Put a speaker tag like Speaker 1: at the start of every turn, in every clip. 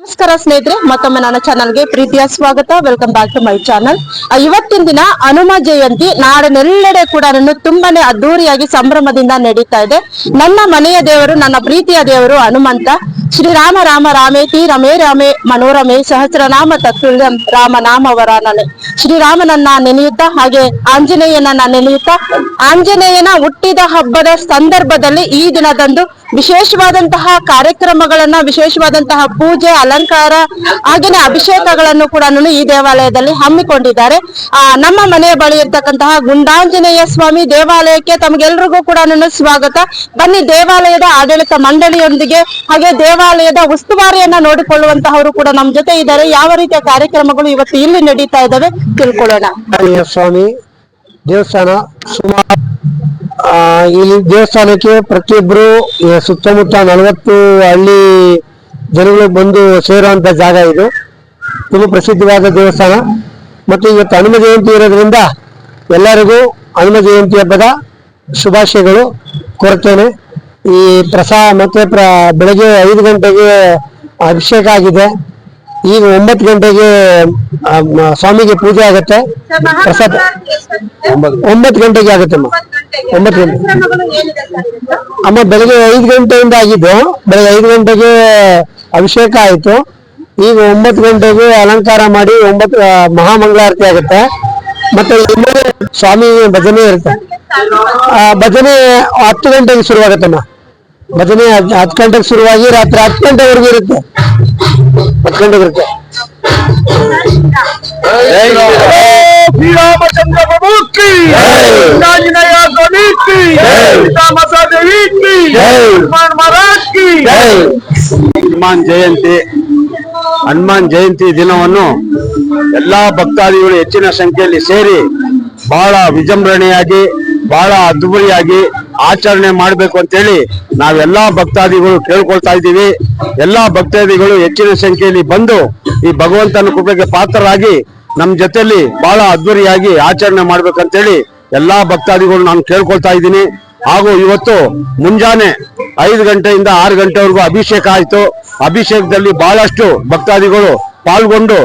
Speaker 1: ನಮಸ್ಕಾರ ಸ್ನೇಹಿತರೆ, ಮತ್ತೊಮ್ಮೆ ನನ್ನ ಚಾನಲ್ಗೆ ಪ್ರೀತಿಯ ಸ್ವಾಗತ. Welcome back to my channel. ಇವತ್ತಿನ ದಿನ ಹನುಮ ಜಯಂತಿ ನಾಡಿನೆಲ್ಲೆಡೆ ಕೂಡ ತುಂಬಾನೇ ಅದ್ದೂರಿಯಾಗಿ ಸಂಭ್ರಮದಿಂದ ನಡೀತಾ ಇದೆ. ನನ್ನ ಮನೆಯ ದೇವರು, ನನ್ನ ಪ್ರೀತಿಯ ದೇವರು ಹನುಮಂತ. ಶ್ರೀರಾಮ ರಾಮ ರಾಮೇತಿ ರಮೇ ರಾಮೇ ಮನೋರಮೆ ಸಹಸ್ರನಾಮ ತತ್ತುಲ್ಯಂ ರಾಮನಾಮ ವರಾನನೆ. ಶ್ರೀರಾಮನನ್ನ ನೆನೆಯುತ್ತಾ, ಹಾಗೆ ಆಂಜನೇಯನನ್ನ ನೆನೆಯುತ್ತಾ, ಆಂಜನೇಯನ ಹುಟ್ಟಿದ ಹಬ್ಬದ ಸಂದರ್ಭದಲ್ಲಿ ಈ ದಿನದಂದು ವಿಶೇಷವಾದಂತಹ ಕಾರ್ಯಕ್ರಮಗಳನ್ನ, ವಿಶೇಷವಾದಂತಹ ಪೂಜೆ, ಅಲಂಕಾರ, ಹಾಗೇನೆ ಅಭಿಷೇಕಗಳನ್ನು ಕೂಡ ಈ ದೇವಾಲಯದಲ್ಲಿ ಹಮ್ಮಿಕೊಂಡಿದ್ದಾರೆ. ನಮ್ಮ ಮನೆಯ ಬಳಿ ಇರ್ತಕ್ಕಂತಹ ಗುಂಡಾಂಜನೇಯ ಸ್ವಾಮಿ ದೇವಾಲಯಕ್ಕೆ ತಮಗೆಲ್ರಿಗೂ ಕೂಡ ಸ್ವಾಗತ. ಬನ್ನಿ, ದೇವಾಲಯದ ಆಡಳಿತ ಮಂಡಳಿಯೊಂದಿಗೆ ಹಾಗೆ ದೇವಾಲಯದ ಉಸ್ತುವಾರಿಯನ್ನ ನೋಡಿಕೊಳ್ಳುವಂತಹವರು ಕೂಡ ನಮ್ಮ ಜೊತೆ ಇದ್ದಾರೆ. ಯಾವ ರೀತಿಯ ಕಾರ್ಯಕ್ರಮಗಳು ಇವತ್ತು ಇಲ್ಲಿ ನಡೀತಾ ಇದ್ದಾವೆ ತಿಳ್ಕೊಳ್ಳೋಣ.
Speaker 2: ಸ್ವಾಮಿ ದೇವಸ್ಥಾನ ಸುಮಾರು ಇಲ್ಲಿ ದೇವಸ್ಥಾನಕ್ಕೆ ಪ್ರತಿಯೊಬ್ಬರು ಸುತ್ತಮುತ್ತ 40 ಹಳ್ಳಿ ಜನಗಳು ಬಂದು ಸೇರುವಂತ ಜಾಗ ಇದು. ಪ್ರಸಿದ್ಧವಾದ ದೇವಸ್ಥಾನ. ಮತ್ತು ಇವತ್ತು ಹನುಮ ಜಯಂತಿ ಇರೋದ್ರಿಂದ ಎಲ್ಲರಿಗೂ ಹನುಮ ಜಯಂತಿ ಹಬ್ಬದ ಶುಭಾಶಯಗಳು ಕೋರ್ತೇನೆ. ಈ ಪ್ರಸಾದ ಮತ್ತೆ ಬೆಳಗ್ಗೆ 5 ಗಂಟೆಗೆ ಅಭಿಷೇಕ ಆಗಿದೆ. ಈಗ 9 ಗಂಟೆಗೆ ಸ್ವಾಮಿಗೆ ಪೂಜೆ ಆಗುತ್ತೆ. ಪ್ರಸಾದ 9 ಗಂಟೆಗೆ ಆಗುತ್ತೆ. 9 ಗಂಟೆ ಅಮ್ಮ ಬೆಳಗ್ಗೆ 5 ಗಂಟೆಯಿಂದ ಆಗಿದ್ದು. ಬೆಳಗ್ಗೆ 5 ಗಂಟೆಗೆ ಅಭಿಷೇಕ ಆಯಿತು. ಈಗ 9 ಗಂಟೆಗೆ ಅಲಂಕಾರ ಮಾಡಿ 9 ಮಹಾಮಂಗಳಾರತಿ ಆಗುತ್ತೆ. ಮತ್ತೆ ಸ್ವಾಮಿ ಭಜನೆ ಇರುತ್ತೆ. ಭಜನೆ 10 ಗಂಟೆಗೆ ಶುರುವಾಗುತ್ತಮ್ಮ. ಭಜನೆ 10 ಗಂಟೆಗೆ ಶುರುವಾಗಿ ರಾತ್ರಿ 10 ಗಂಟೆವರೆಗೂ ಇರುತ್ತೆ. 10 ಗಂಟೆಗೆ ಇರುತ್ತೆ.
Speaker 3: ಶ್ರೀರಾಮಚಂದ್ರ ಪ್ರಭು ಕಿ ಆಂಜನೇಯ ಸ್ವಾಮಿ ಕಿ ಮಾತಾ ದೇವಿ ಕಿ ಹನುಮಾನ್ ಮಹಾರಾಜ್ ಕಿ. ಹನುಮಾನ್ ಜಯಂತಿ ದಿನವನ್ನು ಎಲ್ಲಾ ಭಕ್ತಾದಿಗಳು ಹೆಚ್ಚಿನ ಸಂಖ್ಯೆಯಲ್ಲಿ ಸೇರಿ ಬಹಳ ವಿಜೃಂಭಣೆಯಾಗಿ, ಬಹಳ ಅದ್ಭುತವಾಗಿ ಆಚರಣೆ ಮಾಡಬೇಕು ಅಂತೇಳಿ ನಾವೆಲ್ಲಾ ಭಕ್ತಾದಿಗಳು ಕೇಳ್ಕೊಳ್ತಾ ಇದ್ದೀವಿ. ಎಲ್ಲಾ ಭಕ್ತಾದಿಗಳು ಹೆಚ್ಚಿನ ಸಂಖ್ಯೆಯಲ್ಲಿ ಬಂದು ಈ ಭಗವಂತನ ಕೃಪೆಗೆ ಪಾತ್ರರಾಗಿ ನಮ್ಮ ಜೊತೆಯಲ್ಲಿ ಬಹಳ ಅದ್ಭುತವಾಗಿ ಆಚರಣೆ ಮಾಡ್ಬೇಕಂತೇಳಿ ಎಲ್ಲಾ ಭಕ್ತಾದಿಗಳು ನಾನು ಕೇಳ್ಕೊಳ್ತಾ ಇದ್ದೀನಿ. ಹಾಗೂ ಇವತ್ತು ಮುಂಜಾನೆ 5 ಗಂಟೆಯಿಂದ 6 ಗಂಟೆವರೆಗೂ ಅಭಿಷೇಕ ಆಯಿತು. ಅಭಿಷೇಕದಲ್ಲಿ ಬಹಳಷ್ಟು ಭಕ್ತಾದಿಗಳು ಪಾಲ್ಗೊಂಡು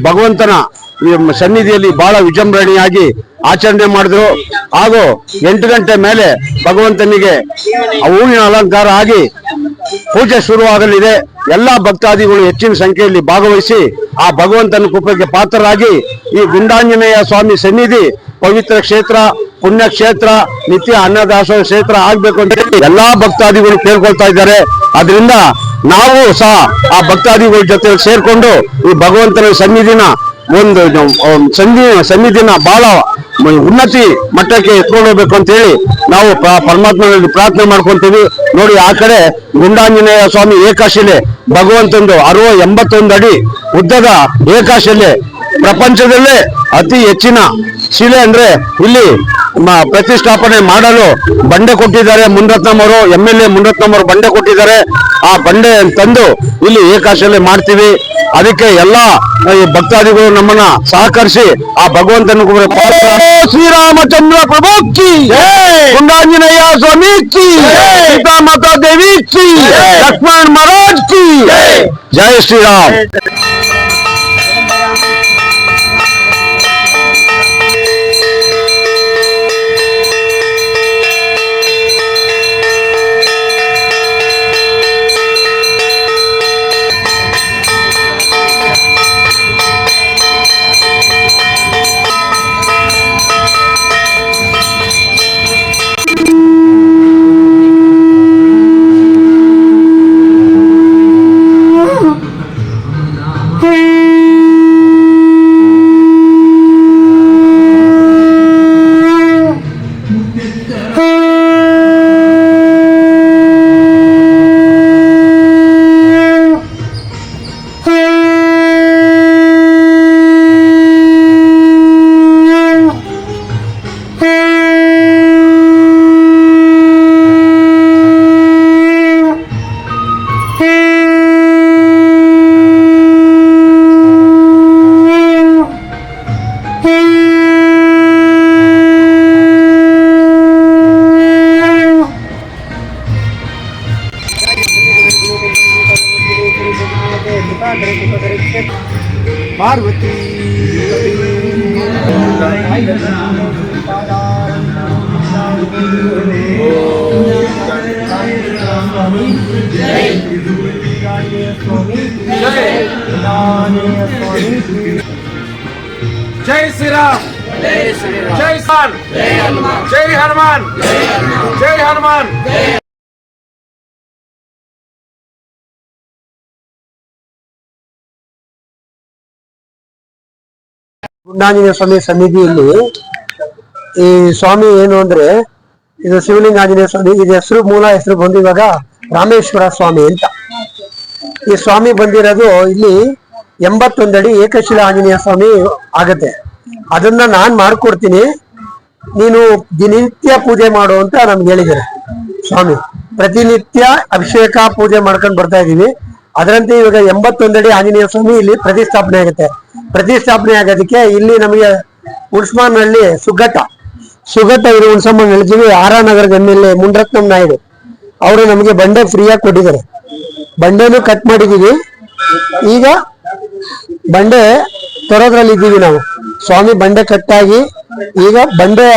Speaker 3: ಭಗವಂತನ ಸನ್ನಿಧಿಯಲ್ಲಿ ಬಹಳ ವಿಜೃಂಭಣೆಯಾಗಿ ಆಚರಣೆ ಮಾಡಿದ್ರು. ಹಾಗೂ 8 ಗಂಟೆ ಮೇಲೆ ಭಗವಂತನಿಗೆ ಹೂವಿನ ಅಲಂಕಾರ ಆಗಿ ಪೂಜೆ ಶುರುವಾಗಲಿದೆ. ಎಲ್ಲಾ ಭಕ್ತಾದಿಗಳು ಹೆಚ್ಚಿನ ಸಂಖ್ಯೆಯಲ್ಲಿ ಭಾಗವಹಿಸಿ ಆ ಭಗವಂತನ ಕೃಪೆಗೆ ಪಾತ್ರರಾಗಿ ಈ ಗುಂಡಾಂಜನೇಯ ಸ್ವಾಮಿ ಸನ್ನಿಧಿ ಪವಿತ್ರ ಕ್ಷೇತ್ರ, ಪುಣ್ಯ ಕ್ಷೇತ್ರ, ನಿತ್ಯ ಅನ್ನದಾಸೋಹ ಕ್ಷೇತ್ರ ಆಗ್ಬೇಕು ಅಂತ ಹೇಳಿ ಎಲ್ಲಾ ಭಕ್ತಾದಿಗಳು ಕೇಳ್ಕೊಳ್ತಾ ಇದ್ದಾರೆ. ಅದರಿಂದ ನಾವು ಸಹ ಆ ಭಕ್ತಾದಿಗಳ ಜೊತೆ ಸೇರ್ಕೊಂಡು ಈ ಭಗವಂತನ ಸನ್ನಿಧಿನ ಸನ್ನಿಧಿನ ಬಹಳ ಉನ್ನತಿ ಮಟ್ಟಕ್ಕೆ ಎತ್ಕೊಂಡು ಹೋಗ್ಬೇಕು ಅಂತ ಹೇಳಿ ನಾವು ಪರಮಾತ್ಮನಲ್ಲಿ ಪ್ರಾರ್ಥನೆ ಮಾಡ್ಕೊಂತೀವಿ. ನೋಡಿ, ಆ ಕಡೆ ಗುಂಡಾಂಜನೇಯ ಸ್ವಾಮಿ ಏಕಾಶಿಲೆ ಭಗವಂತಂದು 81 ಅಡಿ ಉದ್ದದ ಏಕಾಶಿಲೆ, ಪ್ರಪಂಚದಲ್ಲೇ ಅತಿ ಹೆಚ್ಚಿನ ಶಿಲೆ. ಅಂದ್ರೆ ಇಲ್ಲಿ ಪ್ರತಿಷ್ಠಾಪನೆ ಮಾಡಲು ಬಂಡೆ ಕೊಟ್ಟಿದ್ದಾರೆ ಮುನಿರತ್ನಂ MLA ಮುನಿರತ್ನಂ ಬಂಡೆ ಕೊಟ್ಟಿದ್ದಾರೆ. ಆ ಬಂಡೆ ತಂದು ಇಲ್ಲಿ ಏಕಾಶಿಲೆ ಮಾಡ್ತೀವಿ. ಅದಕ್ಕೆ ಎಲ್ಲಾ ಭಕ್ತಾದಿಗಳು ನಮ್ಮನ್ನ ಸಹಕರಿಸಿ ಆ ಭಗವಂತನ ಶ್ರೀರಾಮಚಂದ್ರ ಪ್ರಭು ಕಿ, ಗುಂಡಾಂಜನೇಯ ಸ್ವಾಮಿ ಕಿ, ಸೀತಾ ಮಾತಾ ದೇವಿ ಕಿ, ಲಕ್ಷ್ಮಣ್ ಮಹಾರಾಜ್ ಕಿ. ಜೈ ಶ್ರೀರಾಮ್. ಪಾರ್ವತಿ जय श्री राम जय सान जय हनुमान जय हनुमान
Speaker 2: ಗುಂಡಾಂಜನೇಯ ಸ್ವಾಮಿ ಸನ್ನಿಧಿಯಲ್ಲಿ ಈ ಸ್ವಾಮಿ ಏನು ಅಂದ್ರೆ ಇದು ಶಿವಲಿಂಗ ಆಂಜನೇಯ ಸ್ವಾಮಿ. ಇದು ಹೆಸರು ಮೂಲ ಹೆಸರು ಬಂದು ಇವಾಗ ರಾಮೇಶ್ವರ ಸ್ವಾಮಿ ಅಂತ. ಈ ಸ್ವಾಮಿ ಬಂದಿರೋದು ಇಲ್ಲಿ 81 ಅಡಿ ಏಕಶಿಲಾ ಆಂಜನೇಯ ಸ್ವಾಮಿ ಆಗತ್ತೆ. ಅದನ್ನ ನಾನ್ ಮಾಡ್ಕೊಡ್ತೀನಿ, ನೀನು ದಿನನಿತ್ಯ ಪೂಜೆ ಮಾಡು ಅಂತ ನಮ್ಗೆ ಹೇಳಿದ್ದಾರೆ ಸ್ವಾಮಿ. ಪ್ರತಿನಿತ್ಯ ಅಭಿಷೇಕ ಪೂಜೆ ಮಾಡ್ಕೊಂಡು ಬರ್ತಾ ಇದೀವಿ. ಅದರಂತೆ ಇವಾಗ 81 ಅಡಿ ಆಂಜನೇಯ ಸ್ವಾಮಿ ಇಲ್ಲಿ ಪ್ರತಿಷ್ಠಾಪನೆ ಆಗುತ್ತೆ. ಪ್ರತಿಷ್ಠಾಪನೆ ಆಗೋದಕ್ಕೆ ಇಲ್ಲಿ ನಮಗೆ ಹುಣಸ್ಮಾನಲ್ಲಿ ಸುಗಟ್ಟ ಇರೋ ಹುಣಸಮ್ಮನ ಹೇಳ್ತೀವಿ. ನಗರದ MLA ಮುನ್ರತ್ನಂ ನಾಯ್ಡು ಅವರು ನಮಗೆ ಬಂಡೆ ಫ್ರೀಯಾಗಿ ಕೊಟ್ಟಿದ್ದಾರೆ. ಬಂಡೆನೂ ಕಟ್ ಮಾಡಿದೀವಿ. ಈಗ ಬಂಡೆ ತರೋದ್ರಲ್ಲಿ ಇದ್ದೀವಿ ನಾವು. ಸ್ವಾಮಿ ಬಂಡೆ ಕಟ್ಟಾಗಿ ಈಗ ಬಂಡೆ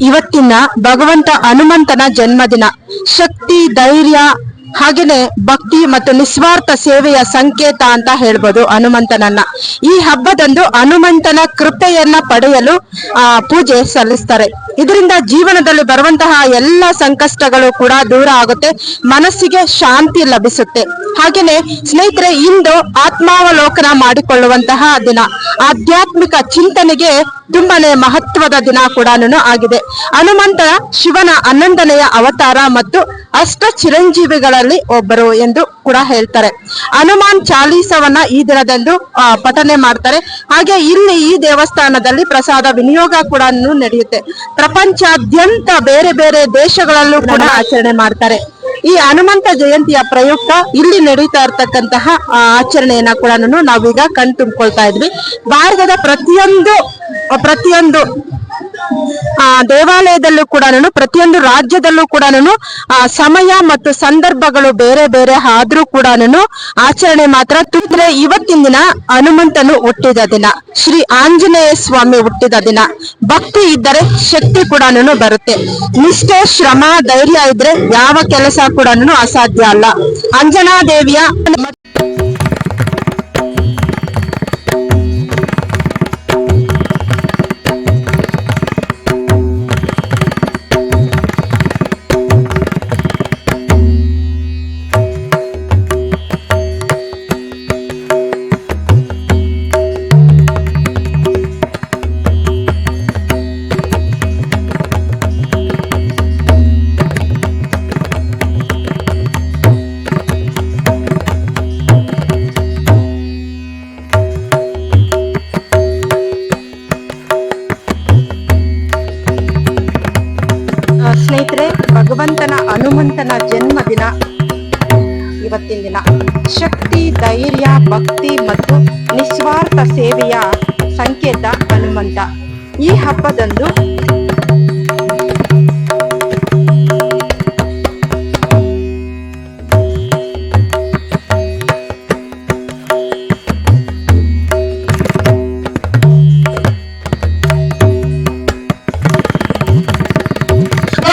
Speaker 1: ಇವತ್ತಿನ ಭಗವಂತ ಹನುಮಂತನ ಜನ್ಮದಿನ. ಶಕ್ತಿ, ಧೈರ್ಯ, ಹಾಗೇನೆ ಭಕ್ತಿ ಮತ್ತು ನಿಸ್ವಾರ್ಥ ಸೇವೆಯ ಸಂಕೇತ ಅಂತ ಹೇಳ್ಬೋದು ಹನುಮಂತನನ್ನ. ಈ ಹಬ್ಬದಂದು ಹನುಮಂತನ ಕೃಪೆಯನ್ನ ಪಡೆಯಲು ಪೂಜೆ ಸಲ್ಲಿಸ್ತಾರೆ. ಇದರಿಂದ ಜೀವನದಲ್ಲಿ ಬರುವಂತಹ ಎಲ್ಲ ಸಂಕಷ್ಟಗಳು ಕೂಡ ದೂರ ಆಗುತ್ತೆ, ಮನಸ್ಸಿಗೆ ಶಾಂತಿ ಲಭಿಸುತ್ತೆ. ಹಾಗೇನೆ ಸ್ನೇಹಿತರೆ, ಇಂದು ಆತ್ಮಾವಲೋಕನ ಮಾಡಿಕೊಳ್ಳುವಂತಹ ದಿನ, ಆಧ್ಯಾತ್ಮಿಕ ಚಿಂತನೆಗೆ ತುಂಬಾನೇ ಮಹತ್ವದ ದಿನ ಕೂಡ ಆಗಿದೆ. ಹನುಮಂತ ಶಿವನ 11ನೆಯ ಅವತಾರ ಮತ್ತು ಅಷ್ಟ ಚಿರಂಜೀವಿಗಳಲ್ಲಿ ಒಬ್ಬರು ಎಂದು ಕೂಡ ಹೇಳ್ತಾರೆ. ಹನುಮಾನ್ ಚಾಲೀಸವನ್ನ ಈ ದಿನದಂದು ಪಠನೆ ಮಾಡ್ತಾರೆ. ಹಾಗೆ ಇಲ್ಲಿ ಈ ದೇವಸ್ಥಾನದಲ್ಲಿ ಪ್ರಸಾದ ವಿನಿಯೋಗ ಕೂಡ ನಡೆಯುತ್ತೆ. ಪ್ರಪಂಚಾದ್ಯಂತ ಬೇರೆ ಬೇರೆ ದೇಶಗಳಲ್ಲೂ ಕೂಡ ಆಚರಣೆ ಮಾಡ್ತಾರೆ. ಈ ಹನುಮಂತ ಜಯಂತಿಯ ಪ್ರಯುಕ್ತ ಇಲ್ಲಿ ನಡೀತಾ ಇರ್ತಕ್ಕಂತಹ ಆಚರಣೆಯನ್ನ ಕೂಡ ನಾವೀಗ ಕಣ್ ತುಂಬಿಕೊಳ್ತಾ ಇದ್ವಿ. ಭಾರತದ ಪ್ರತಿಯೊಂದು ದೇವಾಲಯದಲ್ಲೂ ಕೂಡ ಪ್ರತಿಯೊಂದು ರಾಜ್ಯದಲ್ಲೂ ಕೂಡ ಸಮಯ ಮತ್ತು ಸಂದರ್ಭಗಳು ಬೇರೆ ಬೇರೆ ಆದ್ರೂ ಕೂಡ ಆಚರಣೆ ಮಾತ್ರ ತುಂಬಿದ್ರೆ ಇವತ್ತಿನ ದಿನ ಹನುಮಂತನು ಹುಟ್ಟಿದ ದಿನ, ಶ್ರೀ ಆಂಜನೇಯ ಸ್ವಾಮಿ ಹುಟ್ಟಿದ ದಿನ. ಭಕ್ತಿ ಇದ್ದರೆ ಶಕ್ತಿ ಕೂಡ ಬರುತ್ತೆ. ನಿಷ್ಠೆ, ಶ್ರಮ, ಧೈರ್ಯ ಇದ್ರೆ ಯಾವ ಕೆಲಸ ಕೂಡ ಅಸಾಧ್ಯ ಅಲ್ಲ. ಅಂಜನಾ ದೇವಿಯ ಸ್ನೇಹಿತರೆ, ಭಗವಂತನ ಹನುಮಂತನ ಜನ್ಮದಿನ ಇವತ್ತಿನ ದಿನ. ಶಕ್ತಿ, ಧೈರ್ಯ, ಭಕ್ತಿ ಮತ್ತು ನಿಸ್ವಾರ್ಥ ಸೇವೆಯ ಸಂಕೇತ ಹನುಮಂತ. ಈ ಹಬ್ಬದಂದು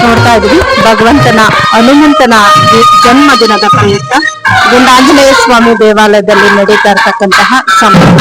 Speaker 1: ನೋಡ್ತಾ ಇದ್ವಿ ಭಗವಂತನ ಹನುಮಂತನ ಜನ್ಮದಿನದ ಪ್ರಯುಕ್ತ ಗುಂಡಾಂಜನೇಯ ಸ್ವಾಮಿ ದೇವಾಲಯದಲ್ಲಿ ನಡೀತಾ ಇರ್ತಕ್ಕಂತಹ ಸಂಭ್ರಮ.